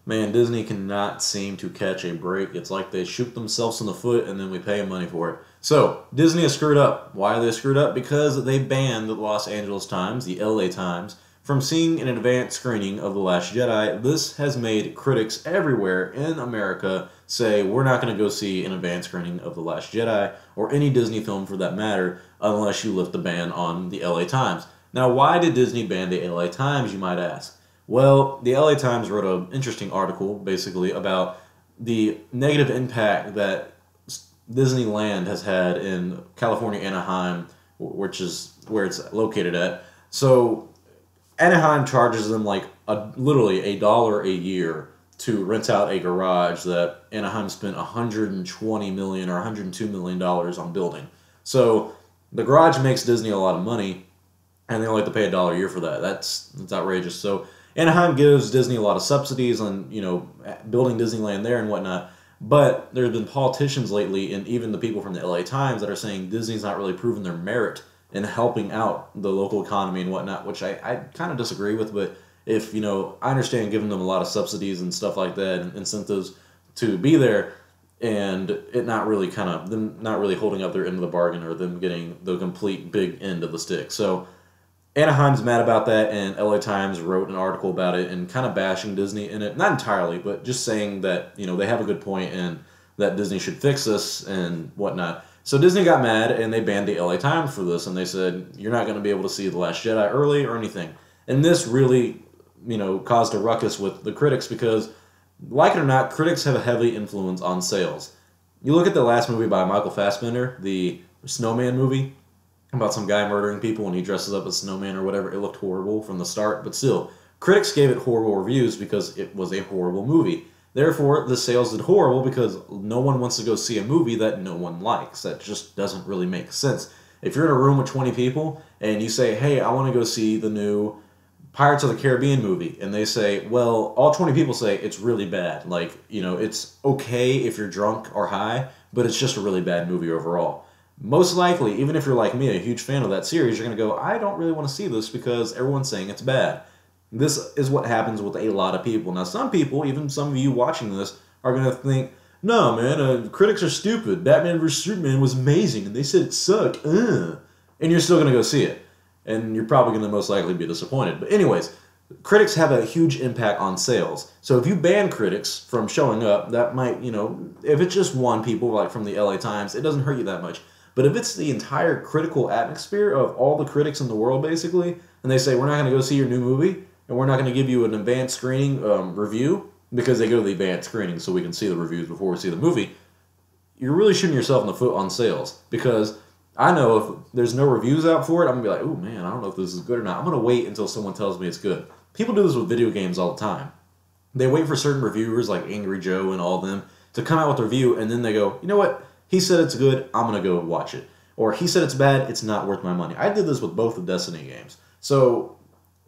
Man, Disney cannot seem to catch a break. It's like they shoot themselves in the foot and then we pay them money for it. So, Disney is screwed up. Why are they screwed up? Because they banned the Los Angeles Times, the LA Times, from seeing an advanced screening of The Last Jedi. This has made critics everywhere in America say, we're not going to go see an advanced screening of The Last Jedi, or any Disney film for that matter, unless you lift the ban on the LA Times. Now, why did Disney ban the LA Times, you might ask? Well, the LA Times wrote an interesting article, basically, about the negative impact that Disneyland has had in California, Anaheim, which is where it's located at. So, Anaheim charges them like literally $1 a year to rent out a garage that Anaheim spent $120 million or $102 million on building. So, the garage makes Disney a lot of money, and they only have to pay $1 a year for that. That's outrageous. So, Anaheim gives Disney a lot of subsidies on, building Disneyland there and whatnot. But there's been politicians lately, and even the people from the LA Times, that are saying Disney's not really proven their merit in helping out the local economy and whatnot, which I kind of disagree with. But if, I understand giving them a lot of subsidies and stuff like that and incentives to be there, and it not really them not really holding up their end of the bargain, or them getting the complete big end of the stick. So Anaheim's mad about that, and LA Times wrote an article about it and kind of bashing Disney in it. Not entirely, but just saying that, they have a good point and that Disney should fix this and whatnot. So Disney got mad and they banned the LA Times for this, and they said, you're not going to be able to see The Last Jedi early or anything. And this really, caused a ruckus with the critics because, like it or not, critics have a heavy influence on sales. You look at the last movie by Michael Fassbender, the Snowman movie, about some guy murdering people and he dresses up as Snowman or whatever. It looked horrible from the start, but still, critics gave it horrible reviews because it was a horrible movie. Therefore, the sales did horrible because no one wants to go see a movie that no one likes. That just doesn't really make sense. If you're in a room with 20 people and you say, hey, I want to go see the new Pirates of the Caribbean movie, and they say, well, all 20 people say it's really bad. Like, it's okay if you're drunk or high, but it's just a really bad movie overall. Most likely, even if you're like me, a huge fan of that series, you're going to go, I don't really want to see this because everyone's saying it's bad. This is what happens with a lot of people. Now, some people, even some of you watching this, are going to think, no, man, critics are stupid. Batman vs. Superman was amazing, and they said it sucked. And you're still going to go see it. And you're probably going to most likely be disappointed. But anyways, critics have a huge impact on sales. So if you ban critics from showing up, that might, if it's just one people, like from the LA Times, it doesn't hurt you that much. But if it's the entire critical atmosphere of all the critics in the world, basically, and they say, we're not going to go see your new movie, and we're not going to give you an advanced screening review, because they go to the advanced screening so we can see the reviews before we see the movie, you're really shooting yourself in the foot on sales. Because I know if there's no reviews out for it, I'm going to be like, oh man, I don't know if this is good or not. I'm going to wait until someone tells me it's good. People do this with video games all the time. They wait for certain reviewers like Angry Joe and all of them to come out with a review, and then they go, you know what? He said it's good, I'm going to go watch it. Or he said it's bad, it's not worth my money. I did this with both the Destiny games. So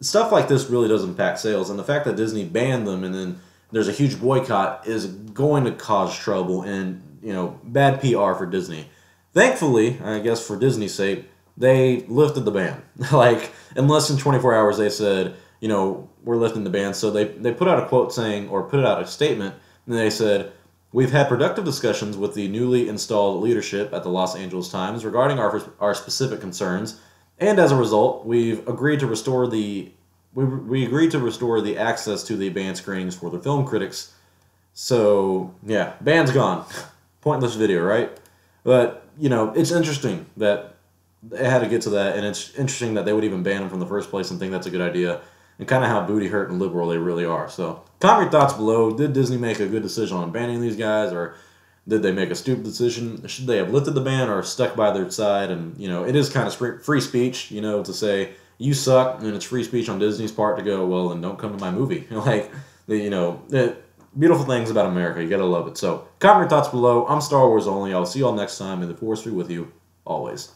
stuff like this really does impact sales, and the fact that Disney banned them and then there's a huge boycott is going to cause trouble and, bad PR for Disney. Thankfully, I guess for Disney's sake, they lifted the ban. Like, in less than 24 hours they said, we're lifting the ban. So they put out a quote saying, or put out a statement, and they said, we've had productive discussions with the newly installed leadership at the Los Angeles Times regarding our specific concerns, and as a result, we've agreed to restore the access to the banned screenings for the film critics. So yeah, ban's gone. Pointless video, right? But it's interesting that they had to get to that, and it's interesting that they would even ban them from the first place and think that's a good idea, and kind of how booty hurt and liberal they really are. So comment your thoughts below. Did Disney make a good decision on banning these guys, or did they make a stupid decision? Should they have lifted the ban or stuck by their side? And, it is kind of free speech, to say, you suck, and it's free speech on Disney's part to go, well, then don't come to my movie. The beautiful things about America. You gotta love it. So comment your thoughts below. I'm Star Wars only. I'll see you all next time, and the Force be with you always.